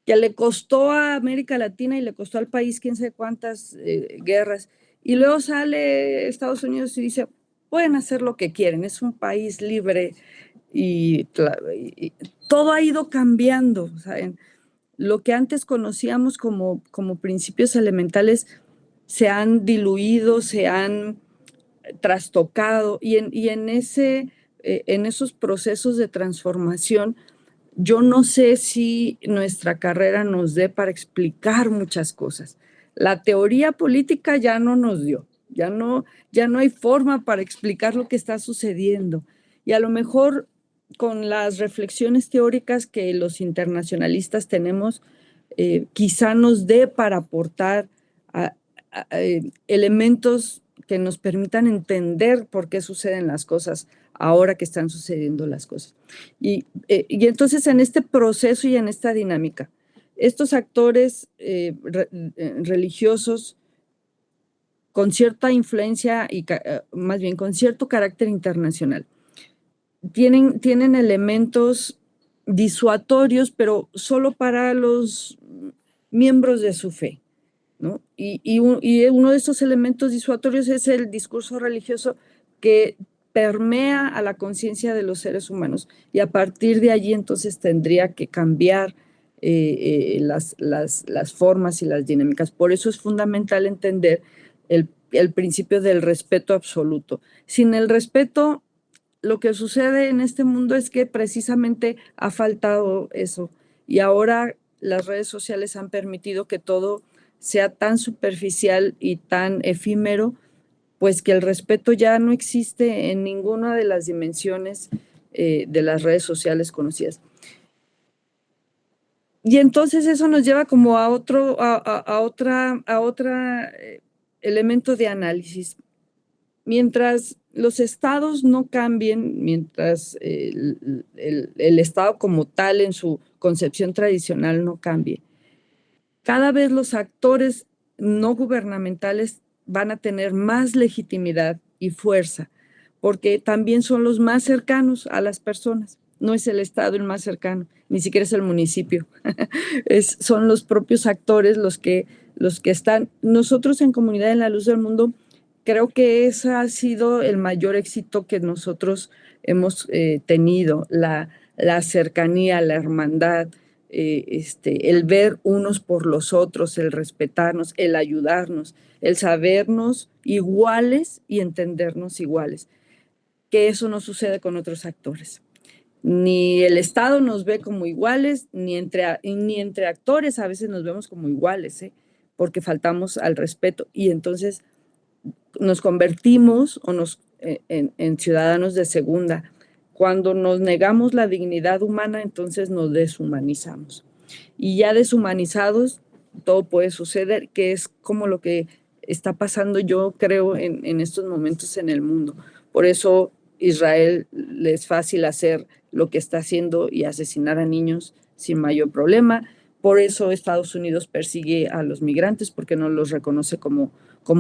que le costó a América Latina y le costó al país quién sabe cuántas guerras. Y luego sale Estados Unidos y dice, pueden hacer lo que quieren, es un país libre, y todo ha ido cambiando. ¿Saben? Lo que antes conocíamos como principios elementales se han diluido, se han trastocado, y en esos procesos de transformación, yo no sé si nuestra carrera nos dé para explicar muchas cosas. La teoría política ya no nos dio, ya no hay forma para explicar lo que está sucediendo. Y a lo mejor con las reflexiones teóricas que los internacionalistas tenemos, quizá nos dé para aportar elementos que nos permitan entender por qué suceden las cosas ahora que están sucediendo las cosas. Y entonces en este proceso y en esta dinámica, estos actores religiosos con cierta influencia y más bien con cierto carácter internacional, tienen elementos disuatorios, pero solo para los miembros de su fe, ¿no? Y uno de esos elementos disuatorios es el discurso religioso que permea a la conciencia de los seres humanos, y a partir de allí entonces tendría que cambiar las formas y las dinámicas. Por eso es fundamental entender el principio del respeto absoluto. Sin el respeto, lo que sucede en este mundo es que precisamente ha faltado eso, y ahora las redes sociales han permitido que todo sea tan superficial y tan efímero, pues que el respeto ya no existe en ninguna de las dimensiones de las redes sociales conocidas. Y entonces eso nos lleva como a otro elemento de análisis. Mientras los estados no cambien, mientras el Estado como tal en su concepción tradicional no cambie, cada vez los actores no gubernamentales van a tener más legitimidad y fuerza, porque también son los más cercanos a las personas. No es el Estado el más cercano, ni siquiera es el municipio. Son los propios actores los que están. Nosotros en Comunidad en la Luz del Mundo, creo que ese ha sido el mayor éxito que nosotros hemos tenido, la cercanía, la hermandad, el ver unos por los otros, el respetarnos, el ayudarnos, el sabernos iguales y entendernos iguales, que eso no sucede con otros actores. Ni el Estado nos ve como iguales, ni entre actores a veces nos vemos como iguales, porque faltamos al respeto y entonces nos convertimos en ciudadanos de segunda. Cuando nos negamos la dignidad humana, entonces nos deshumanizamos. Y ya deshumanizados, todo puede suceder, que es como lo que está pasando, yo creo, en estos momentos en el mundo. Por eso Israel le es fácil hacer lo que está haciendo y asesinar a niños sin mayor problema. Por eso Estados Unidos persigue a los migrantes, porque no los reconoce como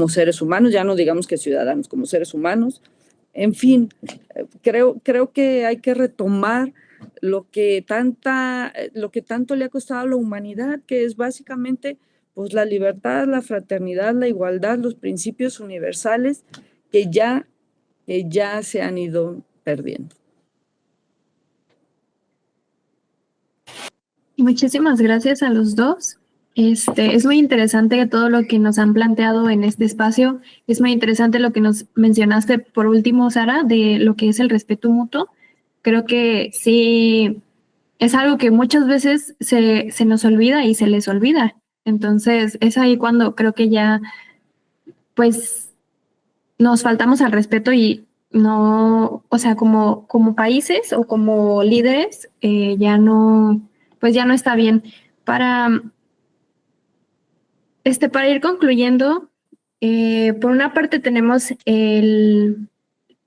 seres humanos, ya no digamos que ciudadanos, como seres humanos. En fin, creo que hay que retomar lo que tanto le ha costado a la humanidad, que es básicamente pues, la libertad, la fraternidad, la igualdad, los principios universales que ya se han ido perdiendo. Muchísimas gracias a los dos. Es muy interesante todo lo que nos han planteado en este espacio. Es muy interesante lo que nos mencionaste por último, Sara, de lo que es el respeto mutuo. Creo que sí es algo que muchas veces se nos olvida y se les olvida. Entonces, es ahí cuando creo que ya, pues, nos faltamos al respeto y no, o sea, como países o como líderes, ya no está bien. Para ir concluyendo, por una parte tenemos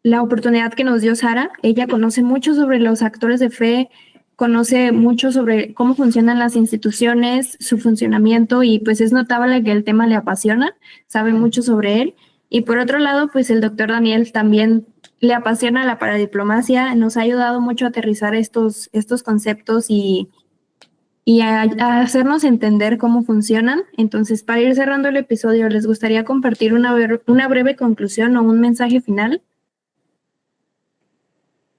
la oportunidad que nos dio Sara. Ella conoce mucho sobre los actores de fe, conoce mucho sobre cómo funcionan las instituciones, su funcionamiento, y pues es notable que el tema le apasiona, sabe mucho sobre él. Y por otro lado, pues el doctor Daniel también le apasiona la paradiplomacia, nos ha ayudado mucho a aterrizar estos conceptos y a hacernos entender cómo funcionan. Entonces, para ir cerrando el episodio, ¿les gustaría compartir una breve conclusión o un mensaje final?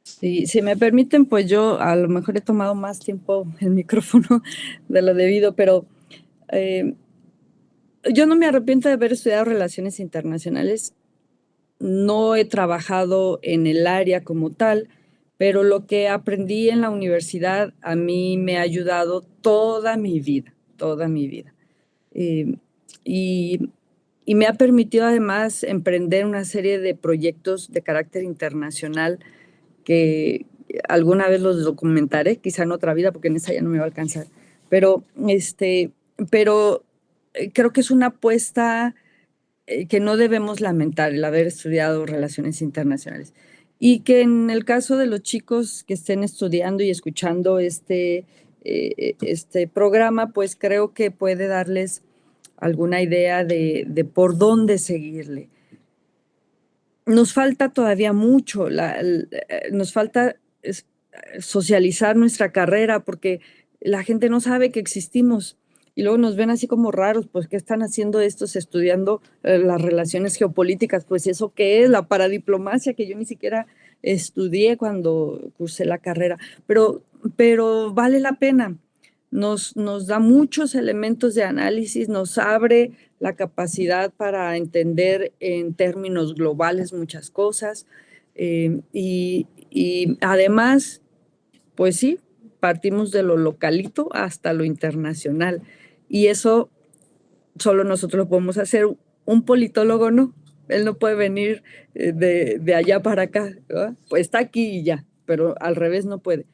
Sí, si me permiten, pues yo a lo mejor he tomado más tiempo el micrófono de lo debido, pero yo no me arrepiento de haber estudiado relaciones internacionales. No he trabajado en el área como tal, pero lo que aprendí en la universidad a mí me ha ayudado toda mi vida, toda mi vida. Y me ha permitido además emprender una serie de proyectos de carácter internacional que alguna vez los documentaré, quizá en otra vida, porque en esa ya no me va a alcanzar. Pero creo que es una apuesta que no debemos lamentar, el haber estudiado relaciones internacionales. Y que en el caso de los chicos que estén estudiando y escuchando este programa, pues creo que puede darles alguna idea de por dónde seguirle. Nos falta todavía mucho, nos falta socializar nuestra carrera porque la gente no sabe que existimos y luego nos ven así como raros, pues ¿qué están haciendo estos estudiando las relaciones geopolíticas? Pues eso qué es, la paradiplomacia que yo ni siquiera estudié cuando cursé la carrera, pero vale la pena. Nos da muchos elementos de análisis, nos abre la capacidad para entender en términos globales muchas cosas y además, pues sí, partimos de lo localito hasta lo internacional y eso solo nosotros lo podemos hacer, un politólogo no, él no puede venir de allá para acá, ¿verdad? Pues está aquí y ya, pero al revés no puede.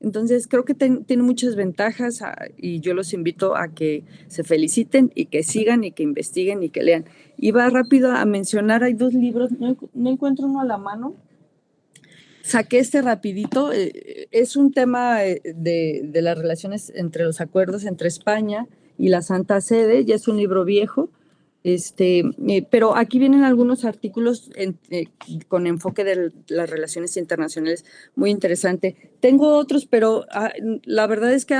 Entonces, creo que tiene muchas ventajas y yo los invito a que se feliciten y que sigan y que investiguen y que lean. Iba rápido a mencionar, hay 2 libros, no encuentro uno a la mano. Saqué este rapidito, es un tema de las relaciones entre los acuerdos entre España y la Santa Sede, ya es un libro viejo, pero aquí vienen algunos artículos con enfoque de las relaciones internacionales, muy interesante. Tengo otros, pero la verdad es que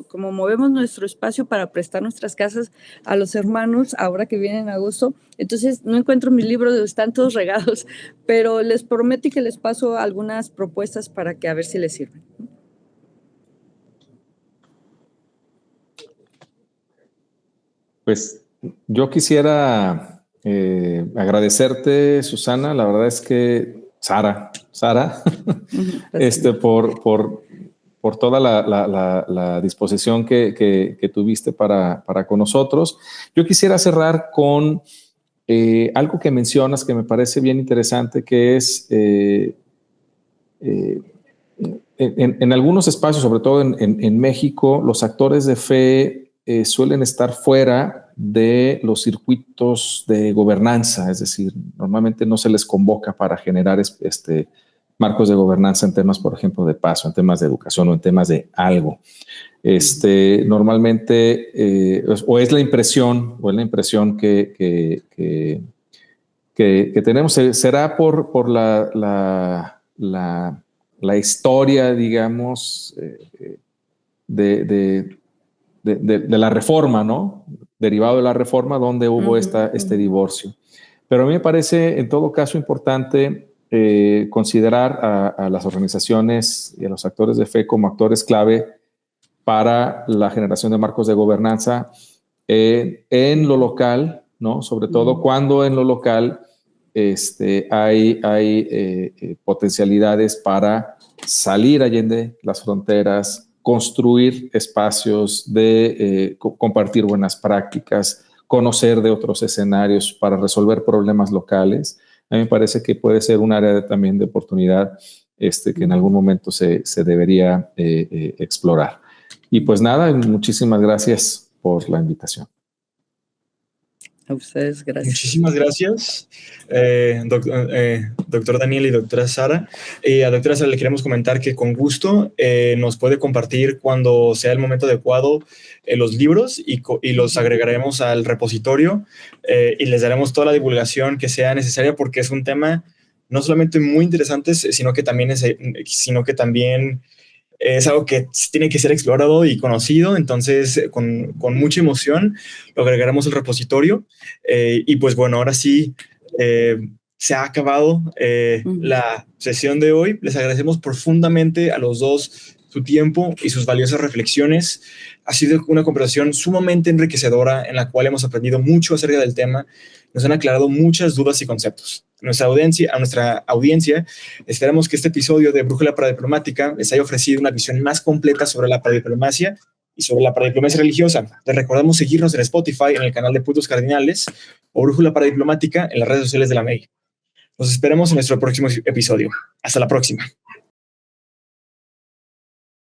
como movemos nuestro espacio para prestar nuestras casas a los hermanos ahora que vienen en agosto, entonces no encuentro mis libros, están todos regados, pero les prometo que les paso algunas propuestas para que a ver si les sirven. Pues yo quisiera agradecerte, Susana. La verdad es que Sara, Ujú, por toda la disposición que tuviste para con nosotros. Yo quisiera cerrar con algo que mencionas que me parece bien interesante, que es en algunos espacios, sobre todo en México, los actores de fe suelen estar fuera de los circuitos de gobernanza, es decir, normalmente no se les convoca para generar marcos de gobernanza en temas, por ejemplo, de paso, en temas de educación o en temas de algo. Normalmente, o es la impresión que tenemos, será por la historia, digamos, de la reforma, ¿no? Derivado de la reforma, donde hubo este divorcio. Pero a mí me parece, en todo caso, importante considerar a las organizaciones y a los actores de fe como actores clave para la generación de marcos de gobernanza en lo local, ¿no? Sobre todo cuando en lo local hay potencialidades para salir allende las fronteras, construir espacios de compartir buenas prácticas, conocer de otros escenarios para resolver problemas locales. A mí me parece que puede ser un área también de oportunidad que en algún momento se debería explorar. Y pues nada, muchísimas gracias por la invitación. A ustedes, gracias. Muchísimas gracias, doctor Daniel y doctora Sara. A doctora Sara le queremos comentar que con gusto nos puede compartir cuando sea el momento adecuado los libros y los agregaremos al repositorio y les daremos toda la divulgación que sea necesaria, porque es un tema no solamente muy interesante, sino que también es algo que tiene que ser explorado y conocido. Entonces, con mucha emoción lo agregaremos al repositorio. Y pues bueno, ahora sí se ha acabado la sesión de hoy. Les agradecemos profundamente a los dos su tiempo y sus valiosas reflexiones. Ha sido una conversación sumamente enriquecedora en la cual hemos aprendido mucho acerca del tema. Nos han aclarado muchas dudas y conceptos. A nuestra audiencia, esperamos que este episodio de Brújula Paradiplomática les haya ofrecido una visión más completa sobre la paradiplomacia y sobre la paradiplomacia religiosa. Les recordamos seguirnos en Spotify, en el canal de Puntos Cardinales, o Brújula Paradiplomática en las redes sociales de la MEI. Nos esperamos en nuestro próximo episodio. Hasta la próxima.